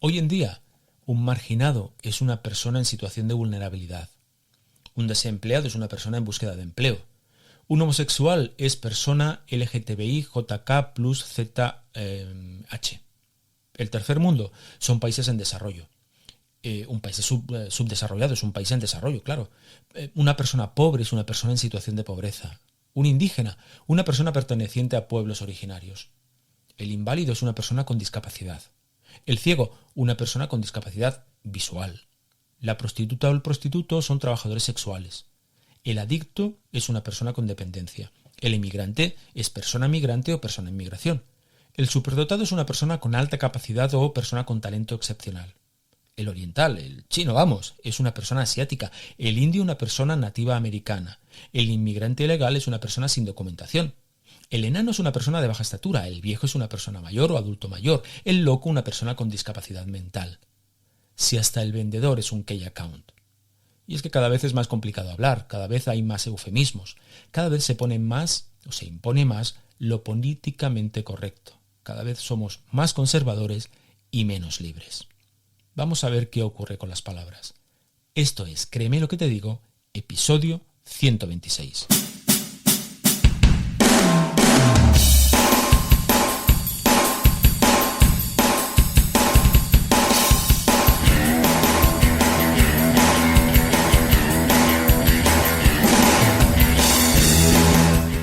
Hoy en día, un marginado es una persona en situación de vulnerabilidad. Un desempleado es una persona en búsqueda de empleo. Un homosexual es persona LGTBI, JK, ZH. El tercer mundo son países en desarrollo. Un país subdesarrollado es un país en desarrollo, claro. Una persona pobre es una persona en situación de pobreza. Un indígena, una persona perteneciente a pueblos originarios. El inválido es una persona con discapacidad. El ciego, una persona con discapacidad visual. La prostituta o el prostituto son trabajadores sexuales. El adicto es una persona con dependencia. El inmigrante es persona migrante o persona en migración. El superdotado es una persona con alta capacidad o persona con talento excepcional. El oriental, el chino, es una persona asiática. El indio, una persona nativa americana. El inmigrante ilegal es una persona sin documentación. El enano es una persona de baja estatura. El viejo es una persona mayor o adulto mayor. El loco, una persona con discapacidad mental. Si hasta el vendedor es un key account. Y es que cada vez es más complicado hablar, cada vez hay más eufemismos, cada vez se impone más lo políticamente correcto. Cada vez somos más conservadores y menos libres. Vamos a ver qué ocurre con las palabras. Esto es Créeme lo que te digo, episodio 126.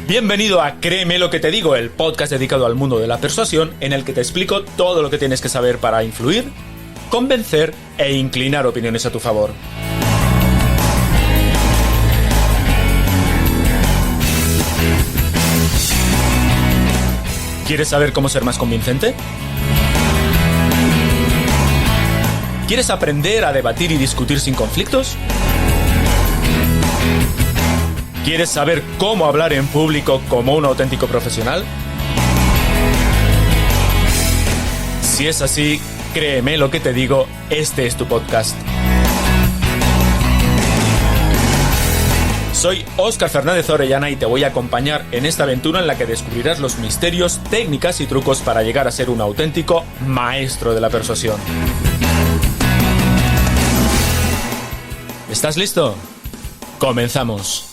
Bienvenido a Créeme lo que te digo, el podcast dedicado al mundo de la persuasión en el que te explico todo lo que tienes que saber para influir, convencer e inclinar opiniones a tu favor. ¿Quieres saber cómo ser más convincente? ¿Quieres aprender a debatir y discutir sin conflictos? ¿Quieres saber cómo hablar en público como un auténtico profesional? Si es así, créeme lo que te digo, este es tu podcast. Soy Óscar Fernández Orellana y te voy a acompañar en esta aventura en la que descubrirás los misterios, técnicas y trucos para llegar a ser un auténtico maestro de la persuasión. ¿Estás listo? ¡Comenzamos!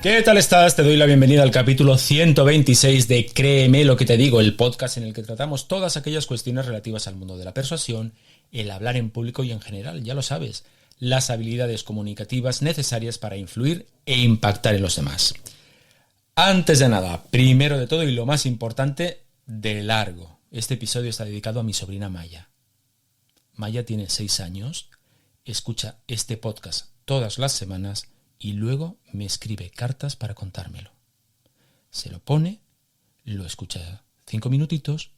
¿Qué tal estás? Te doy la bienvenida al capítulo 126 de Créeme lo que te digo, el podcast en el que tratamos todas aquellas cuestiones relativas al mundo de la persuasión, el hablar en público y en general, ya lo sabes, las habilidades comunicativas necesarias para influir e impactar en los demás. Antes de nada, primero de todo y lo más importante, de largo, este episodio está dedicado a mi sobrina Maya. Maya tiene 6 años, escucha este podcast todas las semanas y luego me escribe cartas para contármelo. Se lo pone, lo escucha 5 minutitos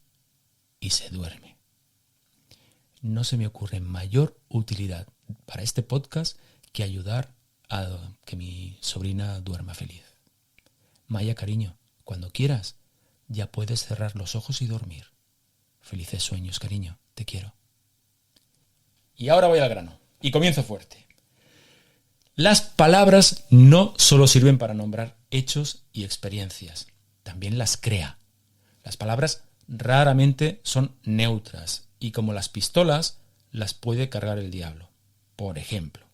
y se duerme. No se me ocurre mayor utilidad para este podcast que ayudar a que mi sobrina duerma feliz. Maya, cariño, cuando quieras, ya puedes cerrar los ojos y dormir. Felices sueños, cariño, te quiero. Y ahora voy al grano, y comienzo fuerte. Las palabras no solo sirven para nombrar hechos y experiencias, también las crea. Las palabras raramente son neutras y como las pistolas las puede cargar el diablo. Por ejemplo,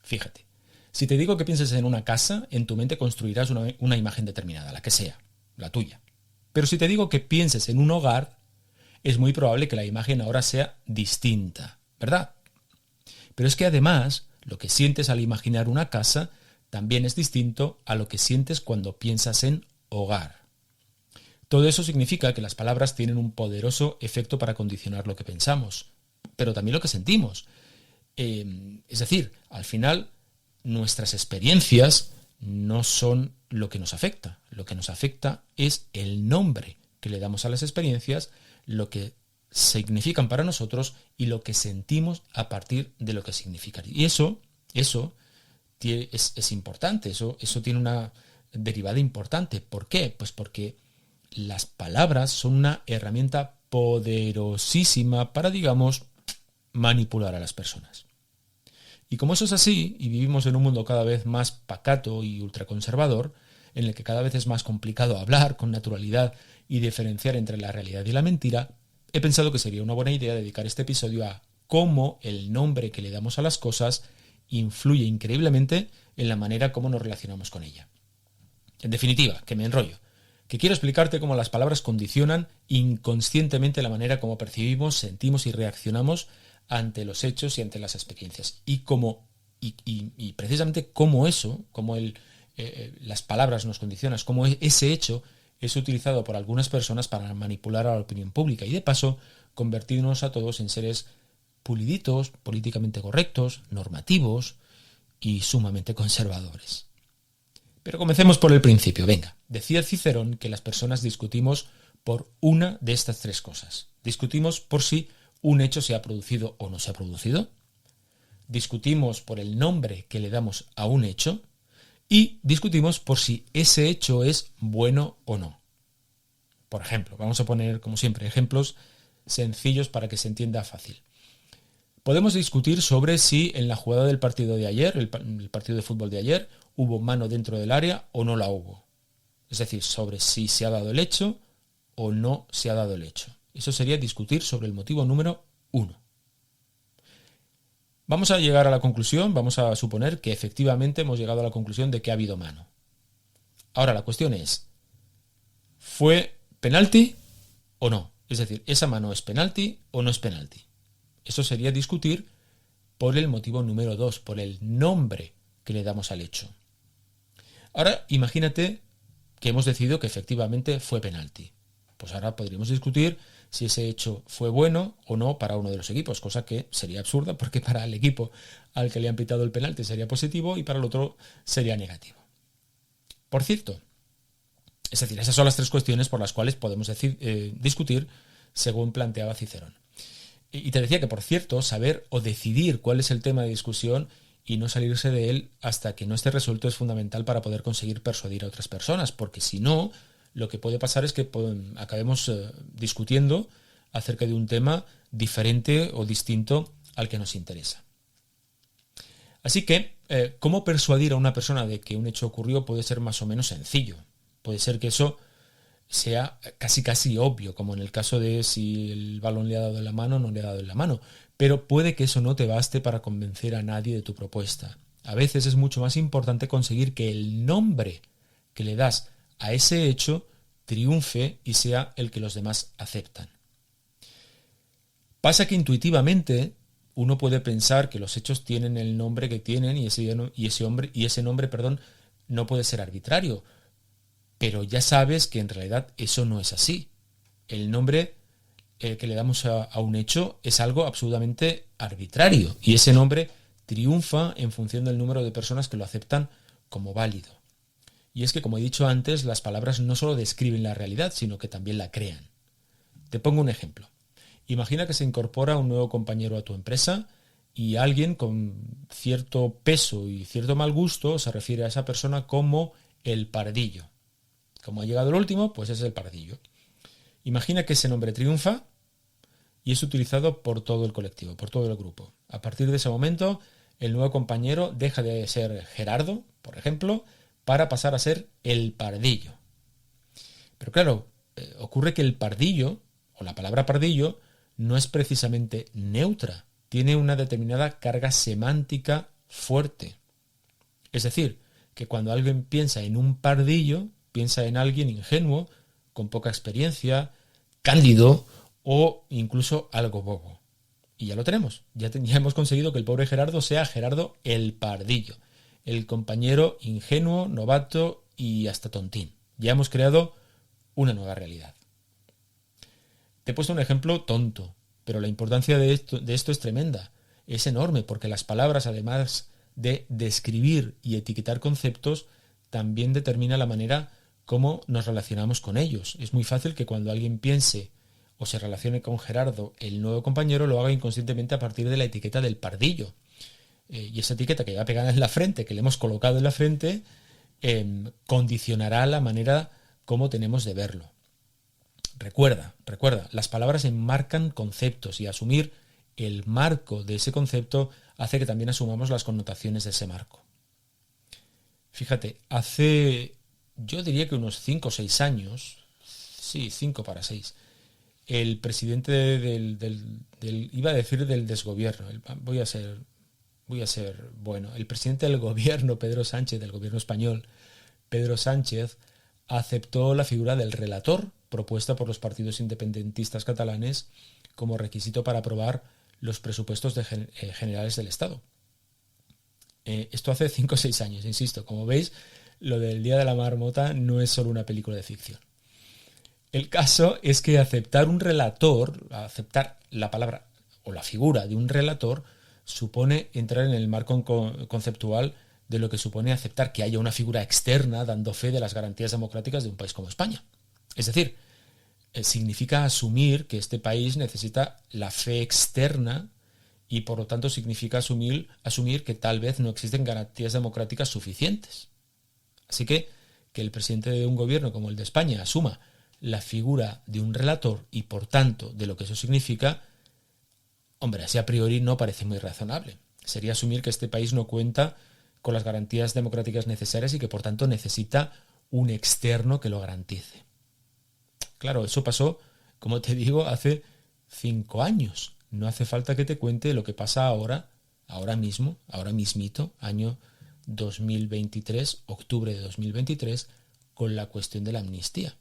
fíjate, si te digo que pienses en una casa, en tu mente construirás una imagen determinada, la que sea, la tuya. Pero si te digo que pienses en un hogar, es muy probable que la imagen ahora sea distinta, ¿verdad? Pero es que además, lo que sientes al imaginar una casa también es distinto a lo que sientes cuando piensas en hogar. Todo eso significa que las palabras tienen un poderoso efecto para condicionar lo que pensamos, pero también lo que sentimos. Es decir, al final, nuestras experiencias no son lo que nos afecta. Lo que nos afecta es el nombre que le damos a las experiencias, lo que significan para nosotros y lo que sentimos a partir de lo que significan. Y eso es importante, eso tiene una derivada importante. ¿Por qué? Pues porque las palabras son una herramienta poderosísima para, digamos, manipular a las personas. Y como eso es así, y vivimos en un mundo cada vez más pacato y ultraconservador, en el que cada vez es más complicado hablar con naturalidad y diferenciar entre la realidad y la mentira, he pensado que sería una buena idea dedicar este episodio a cómo el nombre que le damos a las cosas influye increíblemente en la manera como nos relacionamos con ella. En definitiva, que me enrollo, que quiero explicarte cómo las palabras condicionan inconscientemente la manera como percibimos, sentimos y reaccionamos ante los hechos y ante las experiencias. Y precisamente cómo eso, cómo las palabras nos condicionan, cómo ese hecho es utilizado por algunas personas para manipular a la opinión pública y de paso convertirnos a todos en seres puliditos, políticamente correctos, normativos y sumamente conservadores. Pero comencemos por el principio. Venga, decía Cicerón que las personas discutimos por una de estas tres cosas. Discutimos por si un hecho se ha producido o no se ha producido. Discutimos por el nombre que le damos a un hecho. Y discutimos por si ese hecho es bueno o no. Por ejemplo, vamos a poner, como siempre, ejemplos sencillos para que se entienda fácil. Podemos discutir sobre si en la jugada del partido de ayer, el partido de fútbol de ayer, hubo mano dentro del área o no la hubo. Es decir, sobre si se ha dado el hecho o no se ha dado el hecho. Eso sería discutir sobre el motivo número 1. Vamos a llegar a la conclusión, vamos a suponer que efectivamente hemos llegado a la conclusión de que ha habido mano. Ahora la cuestión es, ¿fue penalti o no? Es decir, ¿esa mano es penalti o no es penalti? Eso sería discutir por el motivo número 2, por el nombre que le damos al hecho. Ahora imagínate que hemos decidido que efectivamente fue penalti. Pues ahora podríamos discutir si ese hecho fue bueno o no para uno de los equipos, cosa que sería absurda porque para el equipo al que le han pitado el penalti sería positivo y para el otro sería negativo. Por cierto, es decir, esas son las tres cuestiones por las cuales podemos discutir según planteaba Cicerón. Y te decía que, por cierto, saber o decidir cuál es el tema de discusión y no salirse de él hasta que no esté resuelto es fundamental para poder conseguir persuadir a otras personas, porque si no, lo que puede pasar es que acabemos discutiendo acerca de un tema diferente o distinto al que nos interesa. Así que, ¿cómo persuadir a una persona de que un hecho ocurrió puede ser más o menos sencillo? Puede ser que eso sea casi obvio, como en el caso de si el balón le ha dado en la mano o no le ha dado en la mano, pero puede que eso no te baste para convencer a nadie de tu propuesta. A veces es mucho más importante conseguir que el nombre que le das a ese hecho triunfe y sea el que los demás aceptan. Pasa que intuitivamente uno puede pensar que los hechos tienen el nombre que tienen y ese nombre no puede ser arbitrario. Pero ya sabes que en realidad eso no es así. El nombre que le damos a un hecho es algo absolutamente arbitrario y ese nombre triunfa en función del número de personas que lo aceptan como válido. Y es que, como he dicho antes, las palabras no solo describen la realidad, sino que también la crean. Te pongo un ejemplo. Imagina que se incorpora un nuevo compañero a tu empresa y alguien con cierto peso y cierto mal gusto se refiere a esa persona como el pardillo. Como ha llegado el último, pues es el pardillo. Imagina que ese nombre triunfa y es utilizado por todo el colectivo, por todo el grupo. A partir de ese momento, el nuevo compañero deja de ser Gerardo, por ejemplo, para pasar a ser el pardillo. Pero claro, ocurre que el pardillo, o la palabra pardillo, no es precisamente neutra. Tiene una determinada carga semántica fuerte. Es decir, que cuando alguien piensa en un pardillo, piensa en alguien ingenuo, con poca experiencia, cándido o incluso algo bobo. Y ya lo tenemos. Ya hemos conseguido que el pobre Gerardo sea Gerardo el pardillo, el compañero ingenuo, novato y hasta tontín. Ya hemos creado una nueva realidad. Te he puesto un ejemplo tonto, pero la importancia de esto es tremenda. Es enorme porque las palabras, además de describir y etiquetar conceptos, también determina la manera cómo nos relacionamos con ellos. Es muy fácil que cuando alguien piense o se relacione con Gerardo, el nuevo compañero, lo haga inconscientemente a partir de la etiqueta del pardillo. Y esa etiqueta que lleva pegada en la frente, que le hemos colocado en la frente, condicionará la manera como tenemos de verlo. Recuerda, las palabras enmarcan conceptos y asumir el marco de ese concepto hace que también asumamos las connotaciones de ese marco. Fíjate, hace yo diría que unos 5 o 6 años, sí, 5 para 6, el presidente iba a decir del desgobierno, voy a ser bueno, el presidente del gobierno, Pedro Sánchez, del gobierno español, Pedro Sánchez, aceptó la figura del relator propuesta por los partidos independentistas catalanes como requisito para aprobar los presupuestos generales del Estado. Esto hace 5 o 6 años, insisto. Como veis, lo del Día de la Marmota no es solo una película de ficción. El caso es que aceptar un relator, aceptar la palabra o la figura de un relator, supone entrar en el marco conceptual de lo que supone aceptar que haya una figura externa dando fe de las garantías democráticas de un país como España. Es decir, significa asumir que este país necesita la fe externa y por lo tanto significa asumir que tal vez no existen garantías democráticas suficientes. Así que el presidente de un gobierno como el de España asuma la figura de un relator y por tanto de lo que eso significa, hombre, así a priori no parece muy razonable. Sería asumir que este país no cuenta con las garantías democráticas necesarias y que por tanto necesita un externo que lo garantice. Claro, eso pasó, como te digo, hace 5 años. No hace falta que te cuente lo que pasa ahora mismito, año 2023, octubre de 2023, con la cuestión de la amnistía.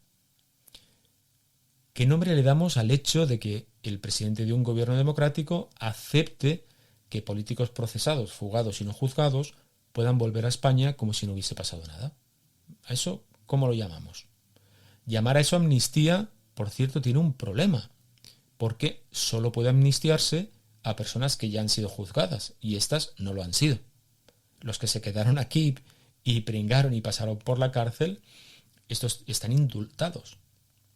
¿Qué nombre le damos al hecho de que el presidente de un gobierno democrático acepte que políticos procesados, fugados y no juzgados puedan volver a España como si no hubiese pasado nada? ¿A eso cómo lo llamamos? Llamar a eso amnistía, por cierto, tiene un problema, porque solo puede amnistiarse a personas que ya han sido juzgadas, y estas no lo han sido. Los que se quedaron aquí y pringaron y pasaron por la cárcel, estos están indultados,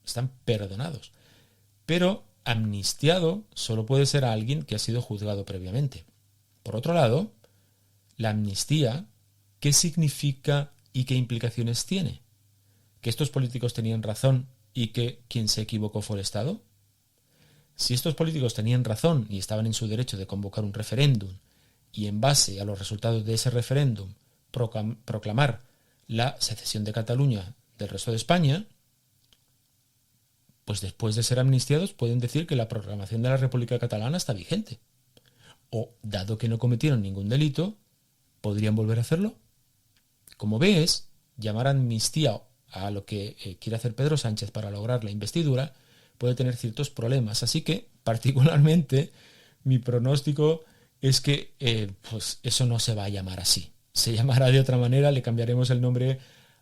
están perdonados. Pero amnistiado solo puede ser a alguien que ha sido juzgado previamente. Por otro lado, la amnistía, ¿qué significa y qué implicaciones tiene? ¿Que estos políticos tenían razón y que quien se equivocó fue el Estado? Si estos políticos tenían razón y estaban en su derecho de convocar un referéndum y en base a los resultados de ese referéndum proclamar la secesión de Cataluña del resto de España, pues después de ser amnistiados pueden decir que la proclamación de la República Catalana está vigente. O, dado que no cometieron ningún delito, ¿podrían volver a hacerlo? Como ves, llamar amnistía a lo que quiere hacer Pedro Sánchez para lograr la investidura puede tener ciertos problemas. Así que, particularmente, mi pronóstico es que pues eso no se va a llamar así. Se llamará de otra manera, le cambiaremos el nombre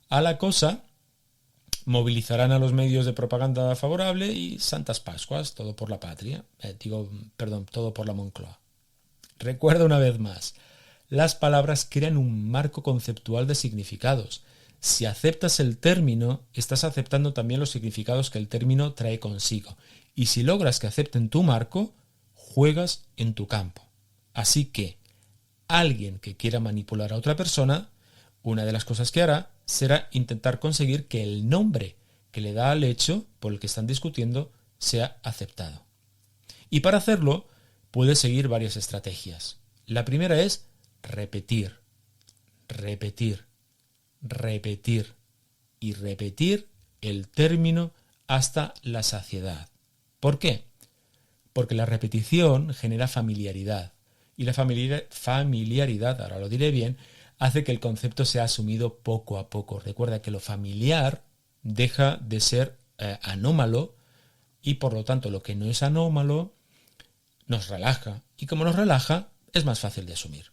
a la cosa, movilizarán a los medios de propaganda favorable y santas Pascuas, todo por la patria. Todo por la Moncloa. Recuerda una vez más, las palabras crean un marco conceptual de significados. Si aceptas el término, estás aceptando también los significados que el término trae consigo. Y si logras que acepten tu marco, juegas en tu campo. Así que, alguien que quiera manipular a otra persona, una de las cosas que hará será intentar conseguir que el nombre que le da al hecho por el que están discutiendo sea aceptado. Y para hacerlo, puede seguir varias estrategias. La primera es repetir, repetir, repetir y repetir el término hasta la saciedad. ¿Por qué? Porque la repetición genera familiaridad y la familiaridad, ahora lo diré bien, hace que el concepto sea asumido poco a poco. Recuerda que lo familiar deja de ser anómalo y por lo tanto lo que no es anómalo nos relaja y como nos relaja es más fácil de asumir.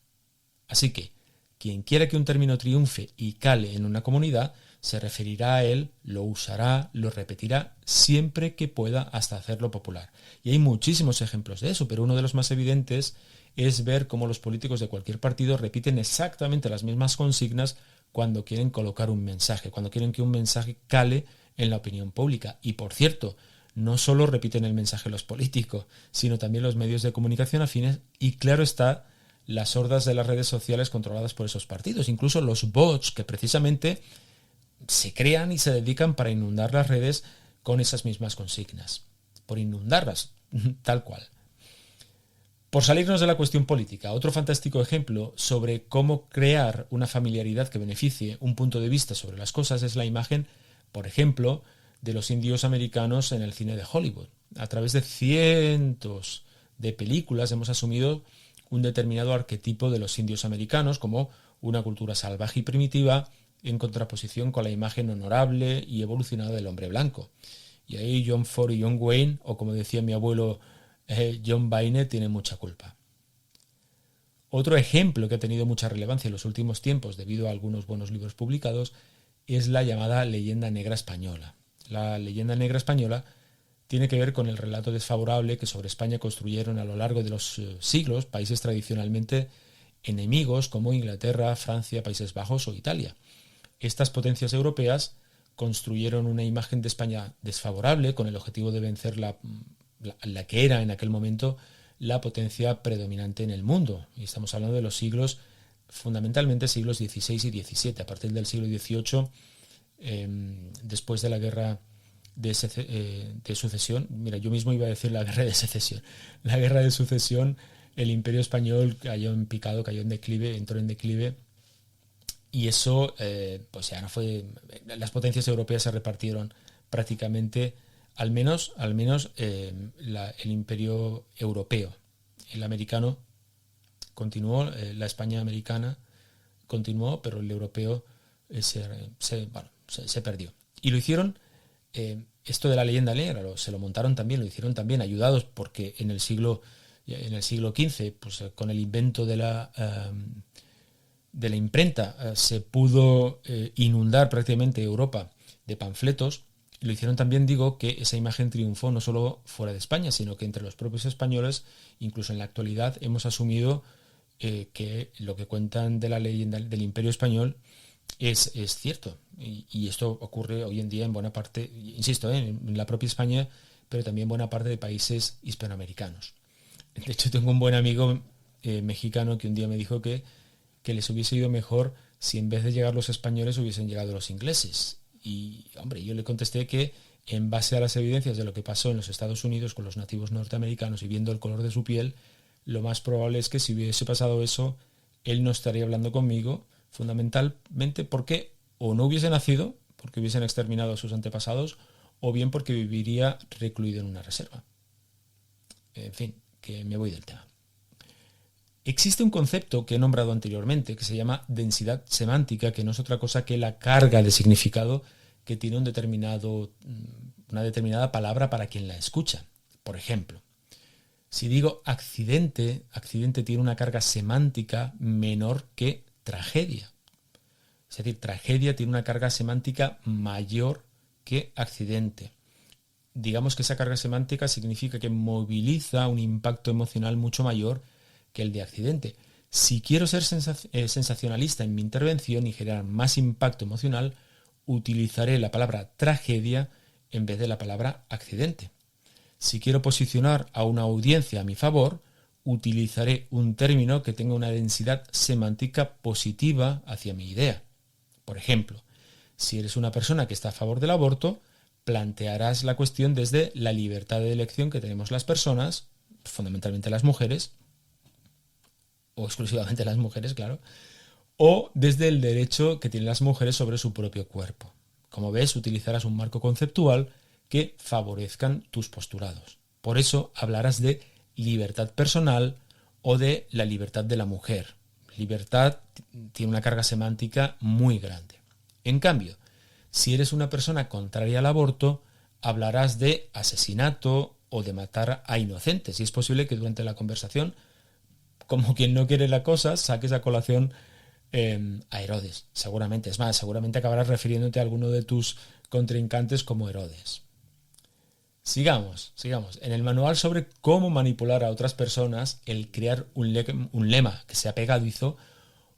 Así que quien quiera que un término triunfe y cale en una comunidad se referirá a él, lo usará, lo repetirá siempre que pueda hasta hacerlo popular. Y hay muchísimos ejemplos de eso, pero uno de los más evidentes es ver cómo los políticos de cualquier partido repiten exactamente las mismas consignas cuando quieren colocar un mensaje, cuando quieren que un mensaje cale en la opinión pública. Y por cierto, no solo repiten el mensaje los políticos, sino también los medios de comunicación afines y claro está, las hordas de las redes sociales controladas por esos partidos, incluso los bots que precisamente se crean y se dedican para inundar las redes con esas mismas consignas, por inundarlas, tal cual. Por salirnos de la cuestión política, otro fantástico ejemplo sobre cómo crear una familiaridad que beneficie un punto de vista sobre las cosas es la imagen, por ejemplo, de los indios americanos en el cine de Hollywood. A través de cientos de películas hemos asumido un determinado arquetipo de los indios americanos como una cultura salvaje y primitiva en contraposición con la imagen honorable y evolucionada del hombre blanco. Y ahí John Ford y John Wayne, o como decía mi abuelo John Wayne, tienen mucha culpa. Otro ejemplo que ha tenido mucha relevancia en los últimos tiempos debido a algunos buenos libros publicados es la llamada leyenda negra española. La leyenda negra española tiene que ver con el relato desfavorable que sobre España construyeron a lo largo de los siglos países tradicionalmente enemigos como Inglaterra, Francia, Países Bajos o Italia. Estas potencias europeas construyeron una imagen de España desfavorable con el objetivo de vencer la que era en aquel momento la potencia predominante en el mundo. Y estamos hablando de los siglos, fundamentalmente siglos XVI y XVII. A partir del siglo XVIII, después de la guerra de sucesión, mira, yo mismo iba a decir la guerra de secesión, la guerra de sucesión, el Imperio Español cayó en picado, cayó en declive, entró en declive, y eso, pues ya no fue, las potencias europeas se repartieron prácticamente, al menos el imperio europeo. El americano continuó, la España americana continuó, pero el europeo se perdió. Y lo hicieron, esto de la leyenda negra, lo hicieron también ayudados porque en el siglo XV, pues con el invento de la imprenta, se pudo inundar prácticamente Europa de panfletos. Lo hicieron también, digo, que esa imagen triunfó no solo fuera de España, sino que entre los propios españoles, incluso en la actualidad, hemos asumido que lo que cuentan de la leyenda del Imperio Español es cierto. Y esto ocurre hoy en día en buena parte, insisto, en la propia España, pero también en buena parte de países hispanoamericanos. De hecho, tengo un buen amigo mexicano que un día me dijo que les hubiese ido mejor si en vez de llegar los españoles hubiesen llegado los ingleses. Y, hombre, yo le contesté que en base a las evidencias de lo que pasó en los Estados Unidos con los nativos norteamericanos y viendo el color de su piel, lo más probable es que si hubiese pasado eso, él no estaría hablando conmigo, fundamentalmente porque o no hubiese nacido, porque hubiesen exterminado a sus antepasados, o bien porque viviría recluido en una reserva. En fin, que me voy del tema. Existe un concepto que he nombrado anteriormente que se llama densidad semántica, que no es otra cosa que la carga de significado que tiene una determinada palabra para quien la escucha. Por ejemplo, si digo accidente tiene una carga semántica menor que tragedia. Es decir, tragedia tiene una carga semántica mayor que accidente. Digamos que esa carga semántica significa que moviliza un impacto emocional mucho mayor que el de accidente. Si quiero ser sensacionalista en mi intervención y generar más impacto emocional, utilizaré la palabra tragedia en vez de la palabra accidente. Si quiero posicionar a una audiencia a mi favor, utilizaré un término que tenga una densidad semántica positiva hacia mi idea. Por ejemplo, si eres una persona que está a favor del aborto, plantearás la cuestión desde la libertad de elección que tenemos las personas, fundamentalmente las mujeres, o exclusivamente las mujeres, claro, o desde el derecho que tienen las mujeres sobre su propio cuerpo. Como ves, utilizarás un marco conceptual que favorezcan tus postulados. Por eso hablarás de libertad personal o de la libertad de la mujer. Libertad tiene una carga semántica muy grande. En cambio, si eres una persona contraria al aborto, hablarás de asesinato o de matar a inocentes. Y es posible que durante la conversación, como quien no quiere la cosa, saques a colación a Herodes, seguramente. Es más, seguramente acabarás refiriéndote a alguno de tus contrincantes como Herodes. Sigamos. En el manual sobre cómo manipular a otras personas, el crear un lema que sea pegadizo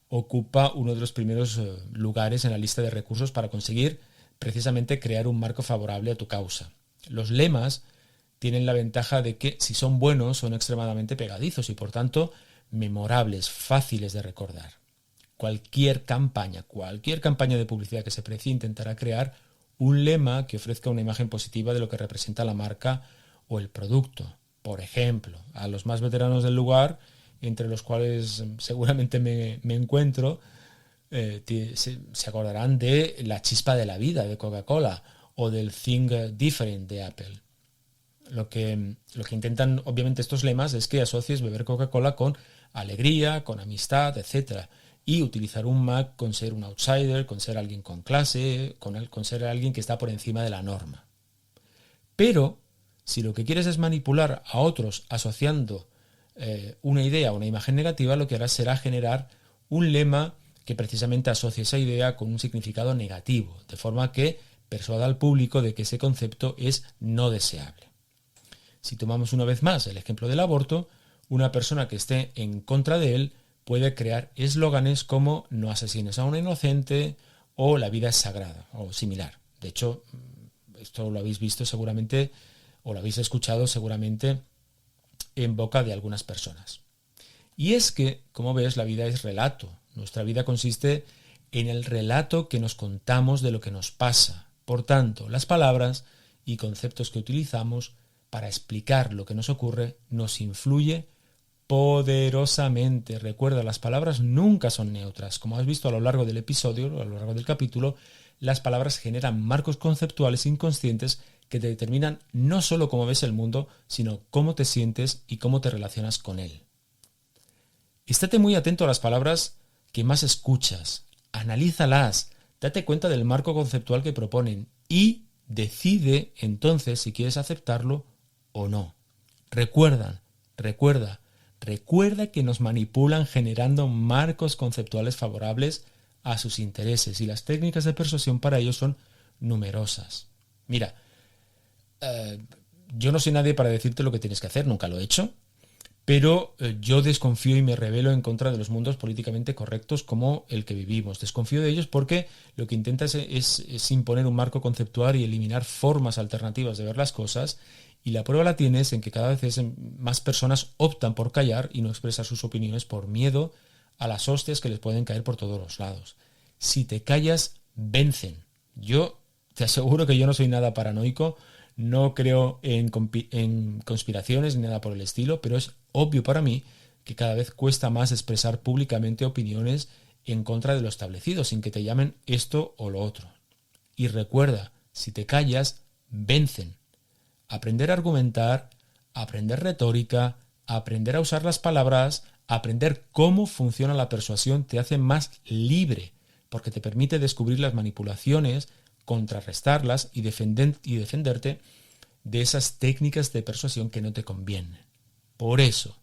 ocupa uno de los primeros lugares en la lista de recursos para conseguir precisamente crear un marco favorable a tu causa. Los lemas tienen la ventaja de que, si son buenos, son extremadamente pegadizos y, por tanto, memorables, fáciles de recordar. Cualquier campaña de publicidad que se precie intentará crear un lema que ofrezca una imagen positiva de lo que representa la marca o el producto. Por ejemplo, a los más veteranos del lugar, entre los cuales seguramente me encuentro, se acordarán de La chispa de la vida de Coca-Cola o del Think Different de Apple. Lo que intentan, obviamente, estos lemas es que asocies beber Coca-Cola con alegría, con amistad, etc. Y utilizar un Mac con ser un outsider, con ser alguien con clase, con ser alguien que está por encima de la norma. Pero, si lo que quieres es manipular a otros asociando una idea o una imagen negativa, lo que harás será generar un lema que precisamente asocie esa idea con un significado negativo, de forma que persuada al público de que ese concepto es no deseable. Si tomamos una vez más el ejemplo del aborto, una persona que esté en contra de él puede crear eslóganes como no asesines a un inocente o la vida es sagrada o similar. De hecho, esto lo habéis visto seguramente o lo habéis escuchado seguramente en boca de algunas personas. Y es que, como ves, la vida es relato. Nuestra vida consiste en el relato que nos contamos de lo que nos pasa. Por tanto, las palabras y conceptos que utilizamos para explicar lo que nos ocurre nos influye poderosamente. Recuerda, las palabras nunca son neutras. Como has visto a lo largo del episodio, a lo largo del capítulo, las palabras generan marcos conceptuales inconscientes que te determinan no solo cómo ves el mundo, sino cómo te sientes y cómo te relacionas con él. Estate muy atento a las palabras que más escuchas. Analízalas, date cuenta del marco conceptual que proponen y decide entonces si quieres aceptarlo o no. Recuerda que nos manipulan generando marcos conceptuales favorables a sus intereses y las técnicas de persuasión para ellos son numerosas. Mira, yo no soy nadie para decirte lo que tienes que hacer, nunca lo he hecho, pero yo desconfío y me rebelo en contra de los mundos políticamente correctos como el que vivimos. Desconfío de ellos porque lo que intenta es imponer un marco conceptual y eliminar formas alternativas de ver las cosas, y la prueba la tienes en que cada vez más personas optan por callar y no expresar sus opiniones por miedo a las hostias que les pueden caer por todos los lados. Si te callas, vencen. Yo te aseguro que yo no soy nada paranoico, no creo en conspiraciones ni nada por el estilo, pero es obvio para mí que cada vez cuesta más expresar públicamente opiniones en contra de lo establecido, sin que te llamen esto o lo otro. Y recuerda, si te callas, vencen. Aprender a argumentar, aprender retórica, aprender a usar las palabras, aprender cómo funciona la persuasión te hace más libre, porque te permite descubrir las manipulaciones, contrarrestarlas y defenderte de esas técnicas de persuasión que no te convienen. Por eso,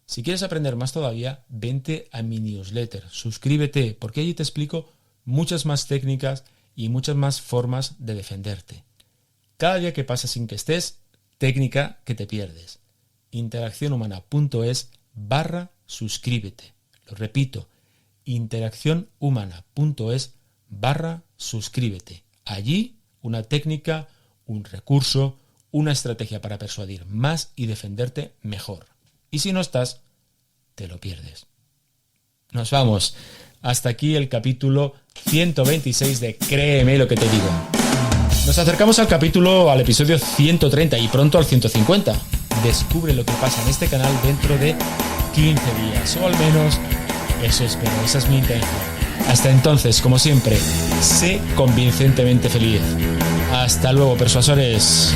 si quieres aprender más todavía, vente a mi newsletter, suscríbete, porque allí te explico muchas más técnicas y muchas más formas de defenderte. Cada día que pasa sin que estés, técnica que te pierdes. interaccionhumana.es/suscríbete. Lo repito, interaccionhumana.es/suscríbete. Allí, una técnica, un recurso, una estrategia para persuadir más y defenderte mejor. Y si no estás, te lo pierdes. Nos vamos. Hasta aquí el capítulo 126 de Créeme lo que te digo. Nos acercamos al episodio 130 y pronto al 150. Descubre lo que pasa en este canal dentro de 15 días, o al menos eso espero, esa es mi intención. Hasta entonces, como siempre, sé convincentemente feliz. Hasta luego, persuasores.